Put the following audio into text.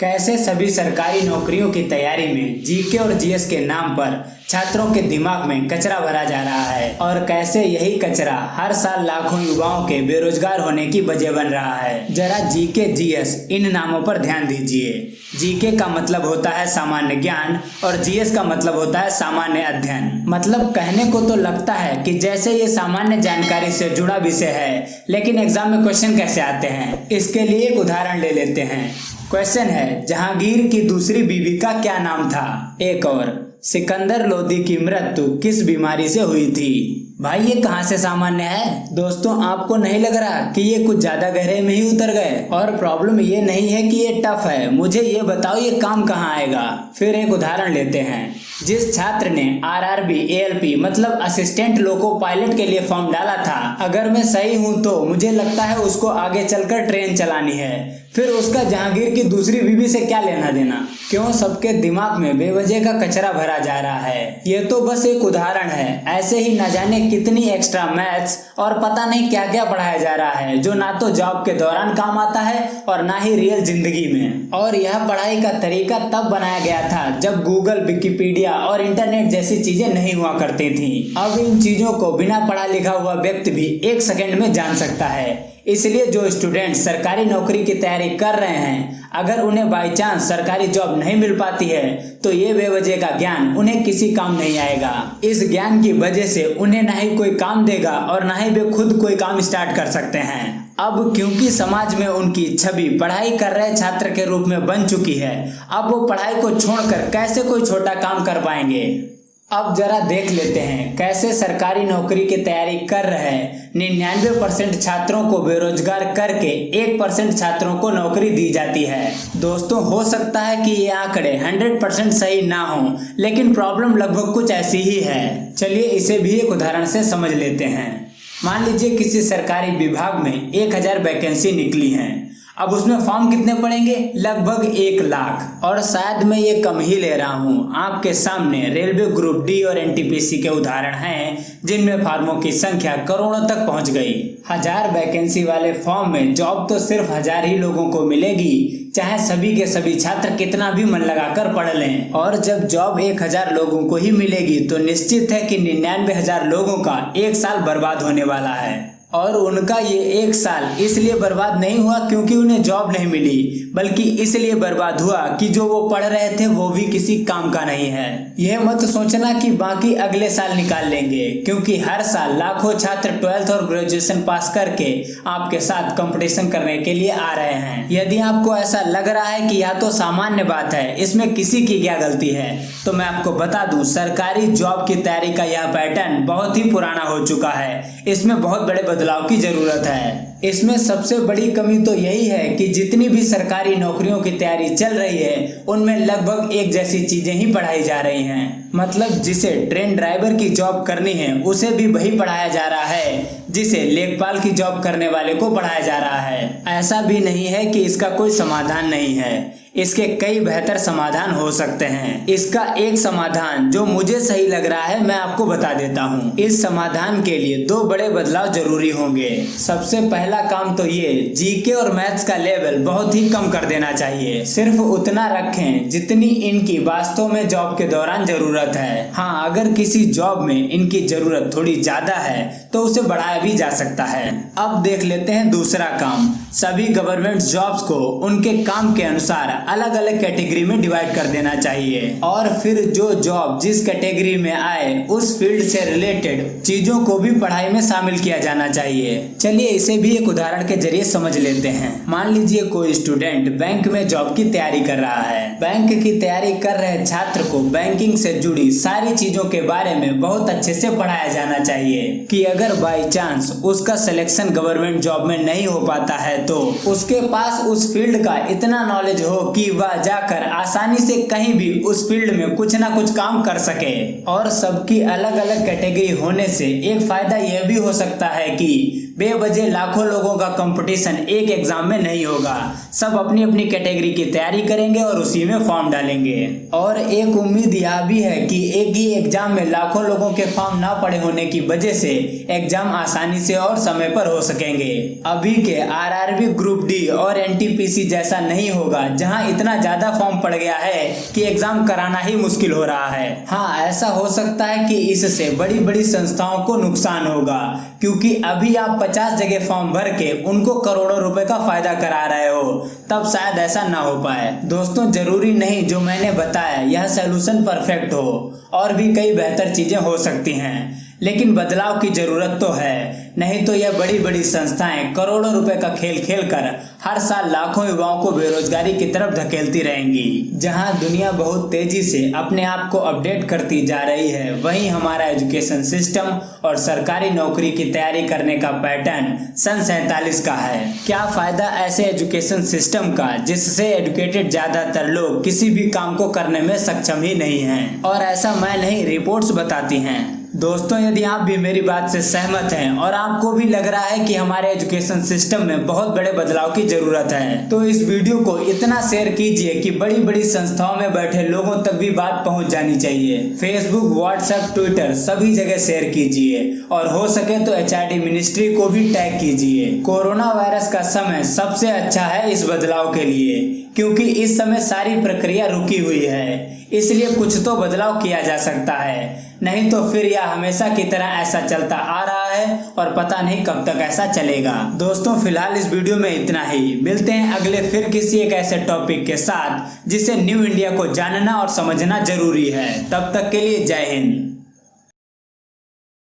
कैसे सभी सरकारी नौकरियों की तैयारी में जीके और जीएस के नाम पर छात्रों के दिमाग में कचरा भरा जा रहा है और कैसे यही कचरा हर साल लाखों युवाओं के बेरोजगार होने की वजह बन रहा है। जरा जीके जीएस इन नामों पर ध्यान दीजिए। जीके का मतलब होता है सामान्य ज्ञान और जीएस का मतलब होता है सामान्य अध्ययन। मतलब कहने को तो लगता है कि जैसे ये सामान्य जानकारी से जुड़ा विषय है, लेकिन एग्जाम में क्वेश्चन कैसे आते हैं, इसके लिए एक उदाहरण ले लेते हैं। क्वेश्चन है, जहांगीर की दूसरी बीवी का क्या नाम था? एक और, सिकंदर लोदी की मृत्यु किस बीमारी से हुई थी? भाई ये कहाँ से सामान्य है? दोस्तों आपको नहीं लग रहा कि ये कुछ ज्यादा गहरे में ही उतर गए? और प्रॉब्लम ये नहीं है कि ये टफ है, मुझे ये बताओ ये काम कहाँ आएगा। फिर एक उदाहरण लेते हैं। जिस छात्र ने आरआरबी एएलपी मतलब असिस्टेंट लोको पायलट के लिए फॉर्म डाला था, अगर मैं सही हूँ तो मुझे लगता है उसको आगे चलकर ट्रेन चलानी है। फिर उसका जहांगीर की दूसरी बीवी से क्या लेना देना? क्यों सबके दिमाग में बेवजह का कचरा भरा जा रहा है? ये तो बस एक उदाहरण है, ऐसे ही न जाने कितनी एक्स्ट्रा मैथ्स और पता नहीं क्या क्या पढ़ाया जा रहा है, जो ना तो जॉब के दौरान काम आता है और ना ही रियल जिंदगी में। और यह पढ़ाई का तरीका तब बनाया गया था जब गूगल, विकिपीडिया और इंटरनेट जैसी चीजें नहीं हुआ करती थी। अब इन चीजों को बिना पढ़ा लिखा हुआ व्यक्ति भी एक सेकंड में जान सकता है। इसलिए जो स्टूडेंट सरकारी नौकरी की तैयारी कर रहे हैं, अगर उन्हें बाई चांस सरकारी जॉब नहीं मिल पाती है तो ये बेवजह का ज्ञान उन्हें किसी काम नहीं आएगा। इस ज्ञान की वजह से उन्हें ना ही कोई काम देगा और ना ही वे खुद कोई काम स्टार्ट कर सकते हैं। अब क्योंकि समाज में उनकी छवि पढ़ाई कर रहे छात्र के रूप में बन चुकी है, अब वो पढ़ाई को छोड़कर कैसे कोई छोटा काम कर पाएंगे। अब जरा देख लेते हैं कैसे सरकारी नौकरी की तैयारी कर रहे 99% छात्रों को बेरोजगार करके 1% छात्रों को नौकरी दी जाती है। दोस्तों हो सकता है कि ये आंकड़े 100% सही ना हो, लेकिन प्रॉब्लम लगभग कुछ ऐसी ही है। चलिए इसे भी एक उदाहरण से समझ लेते हैं। मान लीजिए किसी सरकारी विभाग में 1000 वैकेंसी निकली हैं। अब उसमें फॉर्म कितने पड़ेंगे? लगभग 1 लाख। और शायद मैं ये कम ही ले रहा हूँ। आपके सामने रेलवे ग्रुप डी और एनटीपीसी के उदाहरण हैं, जिनमें फार्मों की संख्या करोड़ों तक पहुँच गई। 1000 वैकेंसी वाले फॉर्म में जॉब तो सिर्फ 1000 ही लोगों को मिलेगी, चाहे सभी के सभी छात्र कितना भी मन लगाकर पढ़ लें। और जब जॉब 1000 लोगों को ही मिलेगी तो निश्चित है कि 99,000 लोगों का 1 साल बर्बाद होने वाला है। और उनका ये 1 साल इसलिए बर्बाद नहीं हुआ क्योंकि उन्हें जॉब नहीं मिली, बल्कि इसलिए बर्बाद हुआ कि जो वो पढ़ रहे थे वो भी किसी काम का नहीं है। यह मत सोचना कि बाकी अगले साल निकाल लेंगे, क्योंकि हर साल लाखों छात्र 12th और ग्रेजुएशन पास करके आपके साथ कंपटीशन करने के लिए आ रहे हैं। यदि आपको ऐसा लग रहा है कि यह तो सामान्य बात है, इसमें किसी की क्या गलती है, तो मैं आपको बता दूं सरकारी जॉब की तैयारी का यह पैटर्न बहुत ही पुराना हो चुका है। इसमें बहुत बड़े बदलाव की जरूरत है। इसमें सबसे बड़ी कमी तो यही है कि जितनी भी सरकारी नौकरियों की तैयारी चल रही है उनमें लगभग एक जैसी चीजें ही पढ़ाई जा रही हैं। मतलब जिसे ट्रेन ड्राइवर की जॉब करनी है उसे भी वही पढ़ाया जा रहा है जिसे लेखपाल की जॉब करने वाले को पढ़ाया जा रहा है। ऐसा भी नहीं है कि इसका कोई समाधान नहीं है, इसके कई बेहतर समाधान हो सकते हैं। इसका एक समाधान जो मुझे सही लग रहा है मैं आपको बता देता हूँ। इस समाधान के लिए 2 बड़े बदलाव जरूरी होंगे। सबसे पहला काम तो ये जीके और मैथ्स का लेवल बहुत ही कम कर देना चाहिए। सिर्फ उतना रखें जितनी इनकी वास्तव में जॉब के दौरान जरूरत है। हाँ, अगर किसी जॉब में इनकी जरूरत थोड़ी ज्यादा है तो उसे बढ़ाया भी जा सकता है। अब देख लेते हैं दूसरा काम। सभी गवर्नमेंट जॉब्स को उनके काम के अनुसार अलग अलग कैटेगरी में डिवाइड कर देना चाहिए और फिर जो जॉब जिस कैटेगरी में आए उस फील्ड से रिलेटेड चीजों को भी पढ़ाई में शामिल किया जाना चाहिए। चलिए इसे भी एक उदाहरण के जरिए समझ लेते हैं। मान लीजिए कोई स्टूडेंट बैंक में जॉब की तैयारी कर रहा है। बैंक की तैयारी कर रहे छात्र को बैंकिंग से जुड़ी सारी चीजों के बारे में बहुत अच्छे से पढ़ाया जाना चाहिए कि अगर बाई चांस उसका सिलेक्शन गवर्नमेंट जॉब में नहीं हो पाता है तो उसके पास उस फील्ड का इतना नॉलेज हो कि वह जाकर आसानी से कहीं भी उस फील्ड में कुछ ना कुछ काम कर सके। और सबकी अलग अलग कैटेगरी होने से एक फायदा यह भी हो सकता है कि बेवजह लाखों लोगों का कंपटीशन एक एग्जाम में नहीं होगा। सब अपनी अपनी कैटेगरी की तैयारी करेंगे और उसी में फॉर्म डालेंगे। और एक उम्मीद यह भी है कि एक ही एग्जाम में लाखों लोगों के फॉर्म ना पड़े होने की वजह से एग्जाम आसानी से और समय पर हो सकेंगे। अभी के आरआरबी ग्रुप डी और एनटीपीसी जैसा नहीं होगा जहां जहां इतना ज्यादा फॉर्म पड़ गया है कि एग्जाम कराना ही मुश्किल हो रहा है। हाँ, ऐसा हो सकता है कि इससे बड़ी बड़ी संस्थाओं को नुकसान होगा, क्योंकि अभी आप 50 जगह फॉर्म भर के उनको करोड़ों रुपए का फायदा करा रहे हो, तब शायद ऐसा ना हो पाए। दोस्तों, जरूरी नहीं जो मैंने बताया यह सलूशन परफेक्ट हो, और भी कई बेहतर चीजें हो सकती हैं, लेकिन बदलाव की जरूरत तो है। नहीं तो यह बड़ी बड़ी संस्थाएं करोड़ों रुपए का खेल खेल कर हर साल लाखों युवाओं को बेरोजगारी की तरफ धकेलती रहेंगी। जहां दुनिया बहुत तेजी से अपने आप को अपडेट करती जा रही है, वहीं हमारा एजुकेशन सिस्टम और सरकारी नौकरी की तैयारी करने का पैटर्न सन 47 का है। क्या फायदा ऐसे एजुकेशन सिस्टम का जिससे एजुकेटेड ज्यादातर लोग किसी भी काम को करने में सक्षम ही नहीं हैं, और ऐसा मैं नहीं, रिपोर्ट्स बताती हैं। दोस्तों, यदि आप भी मेरी बात से सहमत हैं और आपको भी लग रहा है कि हमारे एजुकेशन सिस्टम में बहुत बड़े बदलाव की जरूरत है, तो इस वीडियो को इतना शेयर कीजिए कि बड़ी बड़ी संस्थाओं में बैठे लोगों तक भी बात पहुंच जानी चाहिए। फेसबुक, व्हाट्सएप, ट्विटर सभी जगह शेयर कीजिए, और हो सके तो HRD मिनिस्ट्री को भी टैग कीजिए। कोरोना वायरस का समय सबसे अच्छा है इस बदलाव के लिए, क्योंकि इस समय सारी प्रक्रिया रुकी हुई है, इसलिए कुछ तो बदलाव किया जा सकता है। नहीं तो फिर यह हमेशा की तरह ऐसा चलता आ रहा है और पता नहीं कब तक ऐसा चलेगा। दोस्तों, फिलहाल इस वीडियो में इतना ही। मिलते हैं अगले फिर किसी एक ऐसे टॉपिक के साथ जिसे न्यू इंडिया को जानना और समझना जरूरी है। तब तक के लिए जय हिंद।